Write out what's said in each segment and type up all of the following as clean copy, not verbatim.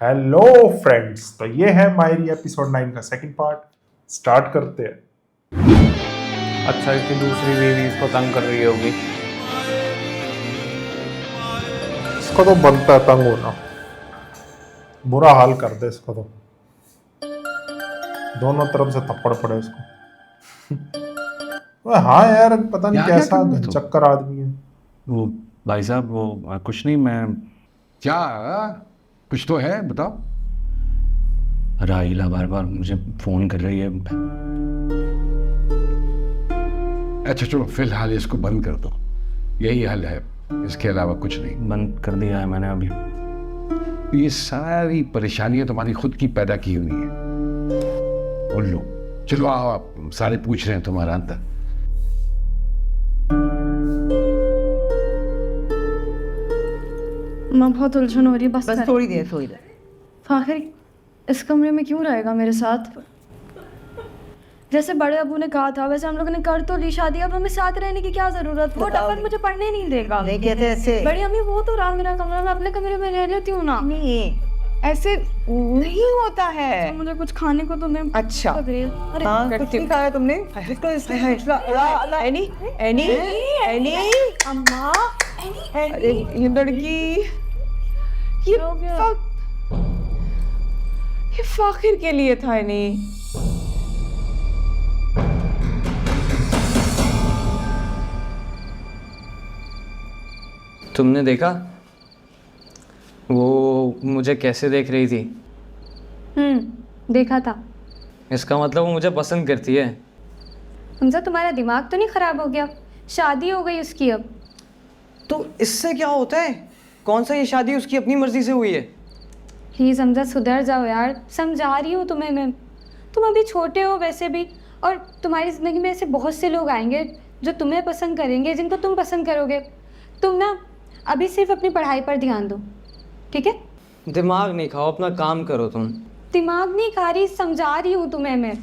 Hello friends, तो ये है मायरी एपिसोड 9 का सेकंड पार्ट। स्टार्ट करते हैं। अच्छा, इसकी दूसरी बीवी इसको तंग कर रही होगी। इसको तो बनता है तंग होना, बुरा हाल कर दे इसको तो, दोनों तरफ से थप्पड़ पड़े इसको। हाँ यार, पता नहीं क्या कैसा कर रहे हो तुम? चक्कर आदमी है। वो भाई साहब वो कुछ नहीं, मैं क्या कुछ तो है, बताओ। राहिला बार बार मुझे फोन कर रही है। अच्छा चलो, फिलहाल इसको बंद कर दो, यही हल है, इसके अलावा कुछ नहीं। बंद कर दिया है मैंने अभी। ये सारी परेशानियां तुम्हारी खुद की पैदा की हुई हैं। और लो, चलो आओ, आप सारे पूछ रहे हैं तुम्हारा अंतर। माँ बहुत उलझन हो रही है। बस बस थोड़ी देर। फाखिर इस कमरे में क्यों रहेगा मेरे साथ? जैसे बड़े अबू ने कहा था वैसे हम लोगों ने कर तो ली शादी, अब हमें साथ रहने की क्या जरूरत? वो डफन मुझे पढ़ने नहीं देगा। नहीं कहते ऐसे। बड़ी अम्मी वो तो रहा मेरा कमरा, मैं अपने कमरे में रह लेती हूँ ना। नहीं, ऐसे नहीं होता है। तो मुझे कुछ खाने को तो मैं अच्छा। अरे हाँ, कुछ नहीं खाया तुमने? एनी एनी एनी अम्मा अरे ये लड़की, ये हो गया? ये फाखिर के लिए था एनी। तुमने देखा वो मुझे कैसे देख रही थी? देखा था। इसका मतलब वो मुझे पसंद करती है। हमजा तुम्हारा दिमाग तो नहीं खराब हो गया? शादी हो गई उसकी अब। तो इससे क्या होता है? कौन सा ये शादी उसकी अपनी मर्जी से हुई है? प्लीज़ हमजा सुधर जाओ यार, समझा रही हूँ तुम्हें मैं। तुम अभी छोटे हो वैसे भी, और तुम्हारी ज़िंदगी में ऐसे बहुत से लोग आएंगे जो तुम्हें पसंद करेंगे, जिनको तुम पसंद करोगे। तुम ना अभी सिर्फ अपनी पढ़ाई पर ध्यान दो, ठीक है? दिमाग नहीं खाओ, अपना काम करो तुम। दिमाग नहीं खा रही, समझा रही हूँ तुम्हें मैं।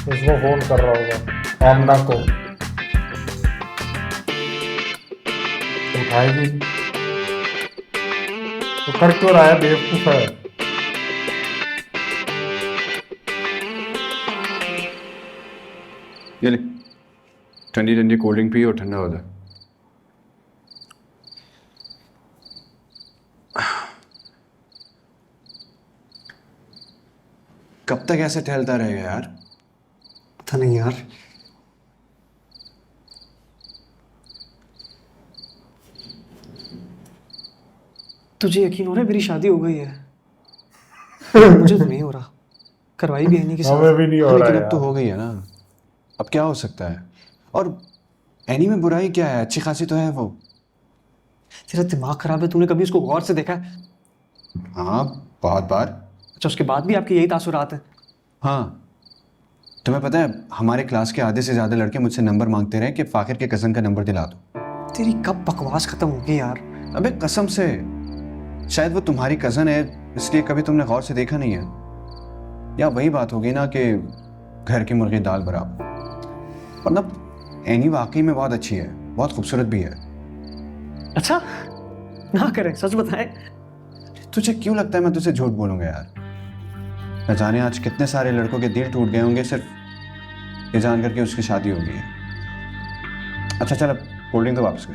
उसको फोन कर रहा होगा आमना को, उठाएगी तो कर क्यों रहा है? बेवकूफ है। ये ले, ठंडी ठंडी कोल्ड ड्रिंक पी और ठंडा हो जाए। कब तक ऐसे टहलता रहेगा यार? पता नहीं यार। तुझे यकीन हो रहा है मेरी शादी हो गई है? मुझे तो नहीं हो रहा। करवाई भी एनी के साथ। हमें भी नहीं हो रहा लेकिन है अब तो यार। हो गई है ना, अब क्या हो सकता है? और एनी में बुराई क्या है? अच्छी खासी तो है वो। तेरा दिमाग खराब है? तूने कभी उसको गौर से देखा है? हाँ, बहुत बार। अच्छा, उसके बाद भी आपके यही तासुरात है? हाँ, तुम्हें पता है हमारे क्लास के आधे से ज़्यादा लड़के मुझसे नंबर मांगते रहे कि फाखिर के कज़न का नंबर दिला दो। तेरी कब बकवास खत्म होगी यार? अबे कसम से, शायद वो तुम्हारी कज़न है इसलिए कभी तुमने गौर से देखा नहीं है, या वही बात होगी ना कि घर की मुर्गी दाल बराबर। मतलब एनी वाकई में बहुत अच्छी है, बहुत खूबसूरत भी है। अच्छा ना करें, सच बताए। तुझे क्यों लगता है मैं तुझसे झूठ बोलूँगा यार? न जाने आज कितने सारे लड़कों के दिल टूट गए होंगे सिर्फ ये जान करके उसकी शादी हो गई है। अच्छा चल, अब कोल्ड ड्रिंक तो वापस कर।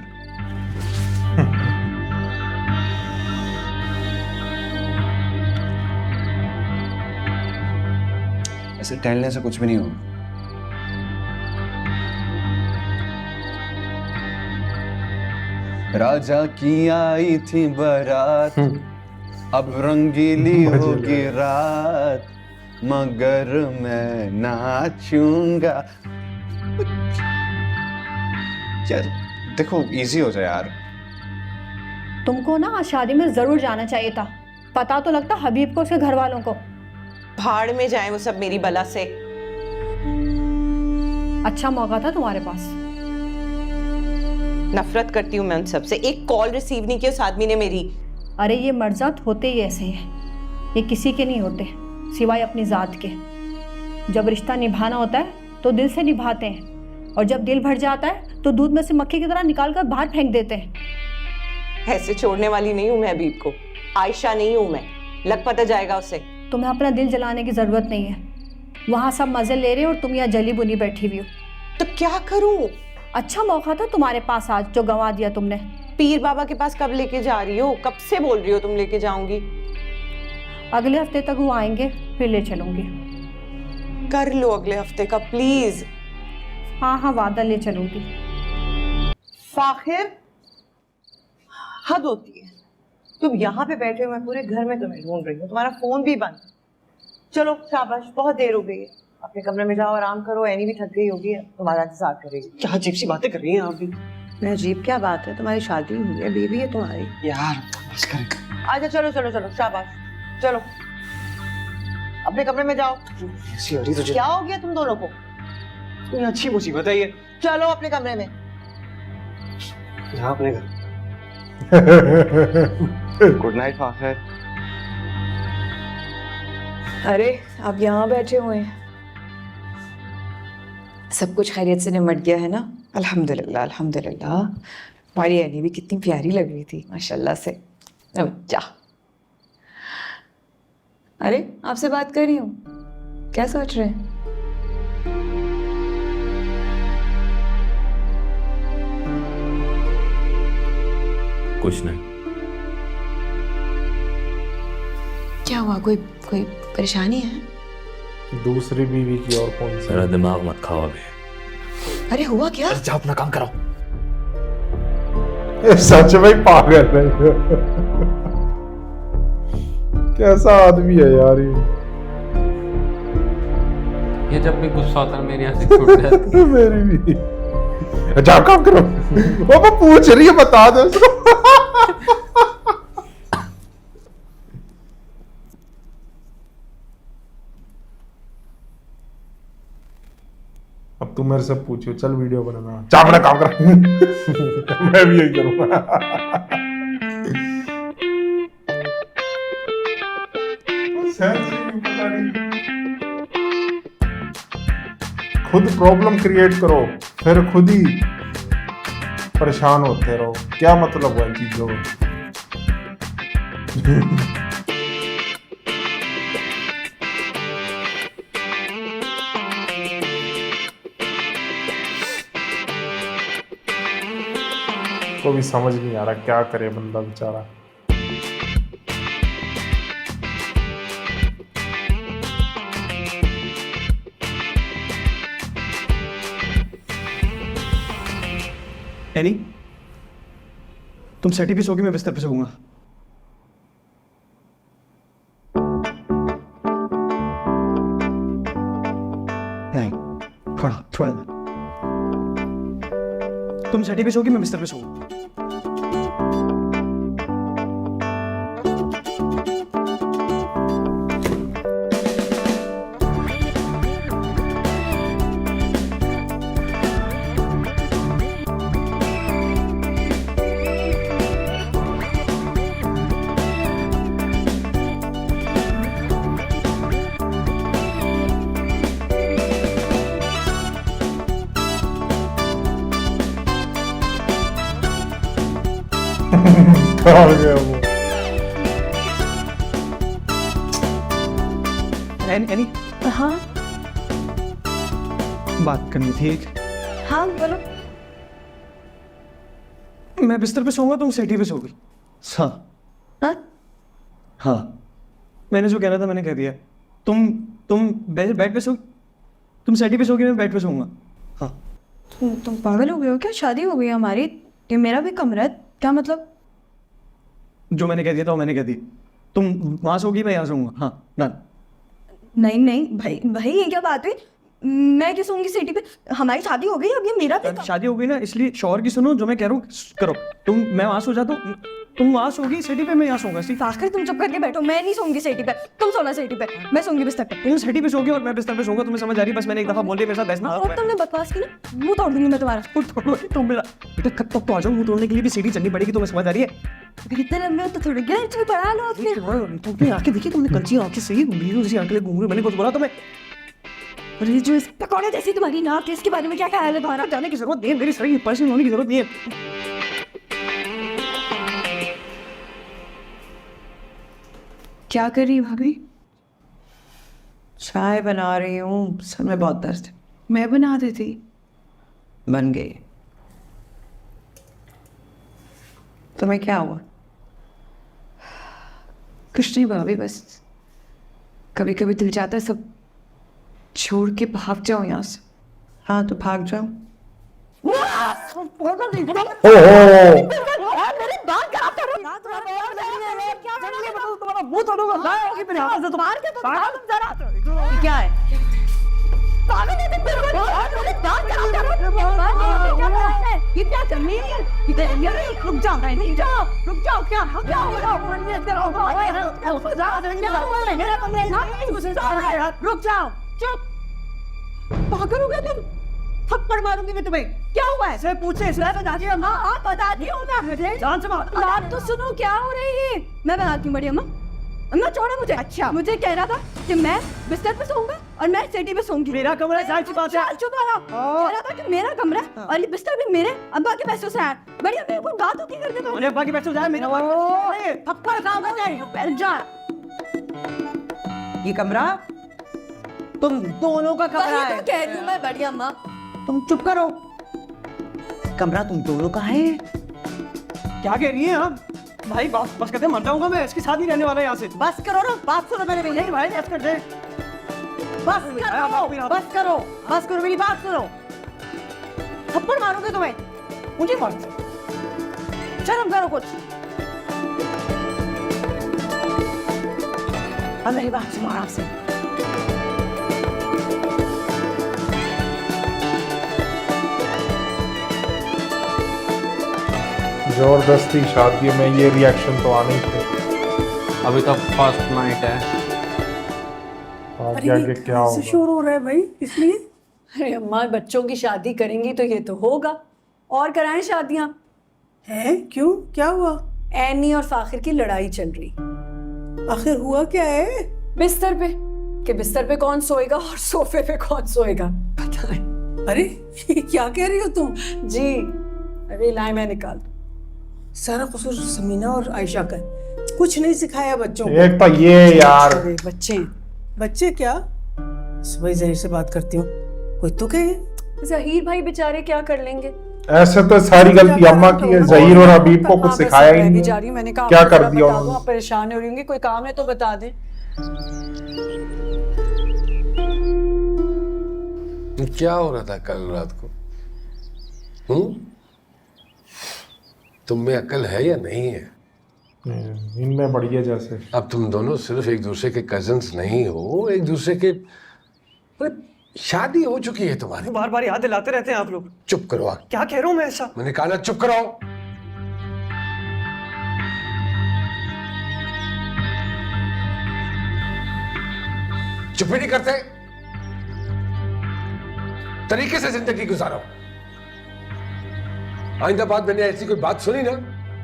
ऐसे टहलने से कुछ भी नहीं होगा। राजा की आई थी बारात, अब रंगीली होगी रात, मगर मैं नाचूंगा। यार देखो, इजी हो जाए यार। तुमको ना आज शादी में जरूर जाना चाहिए था। पता तो लगता हबीब को, उसके घर वालों को। भाड़ में जाए वो सब मेरी बला से। अच्छा मौका था तुम्हारे पास। नफरत करती हूँ मैं उन सबसे। एक कॉल रिसीव नहीं की उस आदमी ने मेरी। अरे ये मर्जात होते ही ऐसे हैं, ये किसी के नहीं होते सिवाय अपनी ज़ात के। जब रिश्ता निभाना होता है तो दिल से निभाते हैं, और जब दिल भर जाता है तो दूध में से मक्खी की तरह निकाल कर बाहर फेंक देते हैं। ऐसे छोड़ने वाली नहीं हूँ मैं हबीब को, आयशा नहीं हूँ मैं, लग पता जाएगा उसे। तुम्हें अपना दिल जलाने की ज़रूरत नहीं है, वहाँ सब मज़े ले रहे हो और तुम यहाँ जली बुनी बैठी हुई हो। तो क्या करूँ? अच्छा मौका था तुम्हारे पास आज जो गंवा दिया तुमने। पीर बाबा के पास कब लेके जा रही हो? कब से बोल रही हो तुम लेके जाऊंगी? अगले हफ्ते तक वो आएंगे, फिर ले चलूंगी। कर लो अगले हफ्ते का प्लीज। हाँ हाँ वादा, ले चलूंगी। फाखिर, हद होती है। तुम यहाँ पे बैठे हो, मैं पूरे घर में तुम्हें ढूंढ रही हूँ, तुम्हारा फोन भी बंद। चलो शाबाश, बहुत देर हो गई है, अपने कमरे में जाओ, आराम करो। एनी भी थक गई होगी, तुम्हारा इंतजार करेगी। क्या अजीब सी बातें कर रही हैं आप भी। मैं अजीब क्या बात है, तुम्हारी शादी हुई है, बेबी है तुम्हारी। यार बस करें। अच्छा चलो चलो चलो, शाबाश, चलो अपने कमरे में जाओ। ऐसी हो रही तुझे? क्या हो गया तुम दोनों को? कोई अच्छी मुसीबत है ये। चलो अपने कमरे में। जा अपने घर। Good night Fakhir. अरे आप यहाँ बैठे हुए हैं, सब कुछ खैरियत से निमट गया है ना? अल्हम्दुलिल्लाह अल्हम्दुलिल्लाह। हमारी एनी भी कितनी प्यारी लग रही थी माशाल्लाह से। अब जा। अरे आपसे बात कर रही हूँ, क्या सोच रहे हैं? कुछ नहीं। क्या हुआ, कोई कोई परेशानी है? दूसरी बीवी की और कौन सी? मेरा दिमाग मत खाओ अभी। अरे हुआ क्या? जा अपना काम करो। ये सच में पागल है। कैसा आदमी है यार ये जब भी गुस्सा होता है मेरी हंसी छूट जाती है। मेरी भी। जा काम करो। वो पूछ रही है, बता दो उसको। अब तुम मेरे से पूछो, चल वीडियो बनाना, जा अपना काम कर। मैं भी यही करूंगा। खुद प्रॉब्लम क्रिएट करो, फिर खुद ही परेशान होते रहो। क्या मतलब हुआ इन चीजों का? को भी समझ नहीं आ रहा क्या करे बंदा बेचारा। एनी, तुम सेटी पे सोगी, मैं बिस्तर पे सोऊंगा। नहीं, थोड़ा तुम सेटी पे सोगी, मैं बिस्तर पे सोऊंगा। कहाँ गया वो? एनी, हाँ बात करनी थी एक। हाँ बोलो। मैं बिस्तर पे सोऊंगा, तुम सेटी पे सोगी। हाँ हाँ हाँ, मैंने जो कहना था मैंने कह दिया। तुम बेड पे सो, तुम सेटी पे सोगी, मैं बेड पे सोऊंगा। हाँ। तुम पागल हो गए हो क्या? शादी हो गई हमारी, ये मेरा भी कमरा है, क्या मतलब? जो मैंने कह दिया था वो मैंने कह दी। तुम वहां सोगी, मैं यहाँ सोऊंगा। हाँ डन। नहीं नहीं भाई भाई, ये क्या बात हुई? मैं क्या सोऊंगी सीटी पे? हमारी शादी हो गई, अब ये मेरा भी शादी हो गई ना, इसलिए शौहर की सुनो, जो मैं कह रहा हूँ करो। मैं वहां सो जाता हूँ। तुम वहाँ सोगी सेटी पे, मैं यहाँ सोऊंगा। आखिर तुम चुप करके बैठो, मैं नहीं सोऊंगी सेटी पे, तुम सोना सेटी पे, मैं सोऊंगी बिस्तर पे। तुम सेटी पे सोगी और मैं बिस्तर पे सोऊंगा, तुम्हें समझ आ रही है? बस मैंने एक दफा बोल दिया मेरे साथ बहस मत करो। और तुमने बकवास की ना, मुंह तोड़ दूंगी मैं तुम्हारा। मुंह तोड़ोगे तुम मेरा? बेटा कब तक तो आ जाओ, मुंह तोड़ने के लिए भी सीढ़ी चलनी पड़ेगी, तुम्हें समझ आ रही है? अगर इतने लंबे हो तो थोड़ी गैस में पढ़ा लो फिर। तुमने आंखें देखी? तुमने कच्ची आंखें सही घूम रही, उसी आंखें घूम रही, मैंने कुछ बोला तुम्हें? और ये जो इस पकौड़े जैसी तुम्हारी नाक है, इसके बारे में क्या ख्याल है तुम्हारा? जाने की जरूरत नहीं है, मेरी सही पर्सनल होने की जरूरत नहीं है। क्या कर रही भाभी? चाय बना रही हूँ, सर में बहुत दर्द है। मैं बना देती। बन गई। तुम्हें क्या हुआ? कुछ नहीं भाभी, बस कभी कभी दिल चाहता है सब छोड़ के भाग जाओ यहाँ से। हाँ तो भाग जाओ। क्या है? ये क्या कर रही है? रुक जाओ, नहीं जाओ, रुक जाओ। क्या रुक जाओ, चुप। पागल हो गए तुम? थप्पड़ मारूंगी मैं तुम्हें। क्या हुआ है? से पूछे इसलिए बताती हूँ। हाँ बताती हूँ ना। जान से बात तो सुनो, क्या हो रही है? मैं बनाती हूँ बड़ी अम्मा। अम्मा छोड़ो मुझे। अच्छा मुझे कह रहा था कि मैं बिस्तर पे सोऊंगा और मैं सेटी पे सोऊंगी। मेरा कमरा है, जाहिर सी बात है। चुप रहो। कह रहा था कि मेरा कमरा है और ये बिस्तर भी मेरे अब्बा के पैसों से है। बड़ी अम्मा कोई बात होती करते तो। मेरे अब्बा के पैसे जाए मेरा। थप्पड़ खाओगे जा। ये कमरा तुम दोनों का कमरा है। कह रही हूँ मैं बड़ी अम्मा। तुम चुप करो। कमरा तुम दोनों का है। क्या कह रही है आप? भाई बस कहते मर जाऊंगा मैं, इसके साथ ही रहने वाला है यहाँ से। बस करो ना, बात सुनो मेरे भैया। भाई बस कर दे। बस करो मेरी बात सुनो। थप्पड़ मारोगे तुम्हें? मुझे मार। शर्म करो कुछ। अब मेरी बात सुनो आराम से। जबरदस्ती शादियों में ये रिएक्शन तो आने ही थे। अभी तो फर्स्ट नाइट है। आगे आगे क्या होगा? शोर हो रहा है भाई, इसलिए। अरे अम्मा, बच्चों की शादी करेंगी तो ये तो होगा, और कराएं शादियां। हैं? क्यों? क्या हुआ? एनी और फाखिर की लड़ाई चल रही। आखिर हुआ क्या है? बिस्तर पे, कि बिस्तर पे कौन सोएगा और सोफे पे कौन सोएगा। पता है। अरे क्या कह रही हो तुम? जी अरे लाए मैं निकाल दूं। सारा कसूर समीना और आयशा का है। कुछ नहीं सिखाया बच्चों को। एक तो ये यार अरे बच्चे क्या? सुबह जहीर से बात करती हूँ, कोई तो कहे। जहीर भाई बेचारे क्या कर लेंगे? ऐसे तो सारी गलती अम्मा की है। जहीर और हबीब को कुछ सिखाया ही नहीं। जा रही हूँ, मैंने कहा क्या कर दिया बता दो, उन्होंने? आप परेशान हो रही होंगी, कोई काम है तो बता दें। क्या हो रहा था कल रात को? तुम में अक्ल है या नहीं है? इनमें बढ़िया जैसे। अब तुम दोनों सिर्फ एक दूसरे के कजन्स नहीं हो, एक दूसरे के शादी हो चुकी है तुम्हारी। बार बार याद दिलाते रहते हैं आप लोग। चुप करो आगे। क्या कह रहा हूँ मैं ऐसा? मैंने कहा ना चुप करो। चुप ही नहीं करते, तरीके से जिंदगी गुजारो। आइंदा बाद मैंने ऐसी कोई बात सुनी ना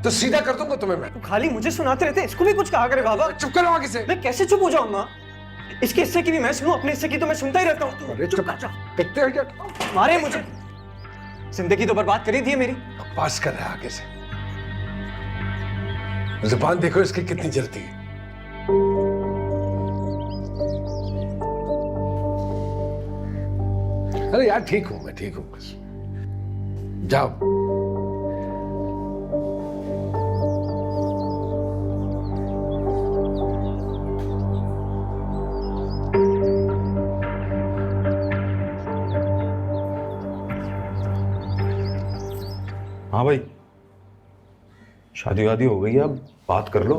तो सीधा कर दूंगा तुम्हें मैं। खाली मुझे सुनाते रहते, इसको भी कुछ कहा करे बाबा। चुप करो आगे से। मैं कैसे चुप हो जाऊँ माँ? इसके हिस्से की भी मैं सुनूं, अपने हिस्से की तो मैं सुनता ही रहता हूँ। अरे चुप कर जा। मारे मुझे, जिंदगी तो बर्बाद करी थी मेरी। पास कर रहा है आगे से। जुबान देखो इसकी कितनी जलती है। अरे यार ठीक हूं मैं, ठीक हूं बस। जाओ। हाँ भाई, शादी वादी हो गई है, अब बात कर लो।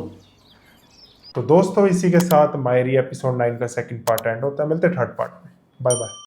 तो दोस्तों इसी के साथ मायरी एपिसोड 9 का सेकंड पार्ट एंड होता है। मिलते हैं थर्ड पार्ट में। Bye bye.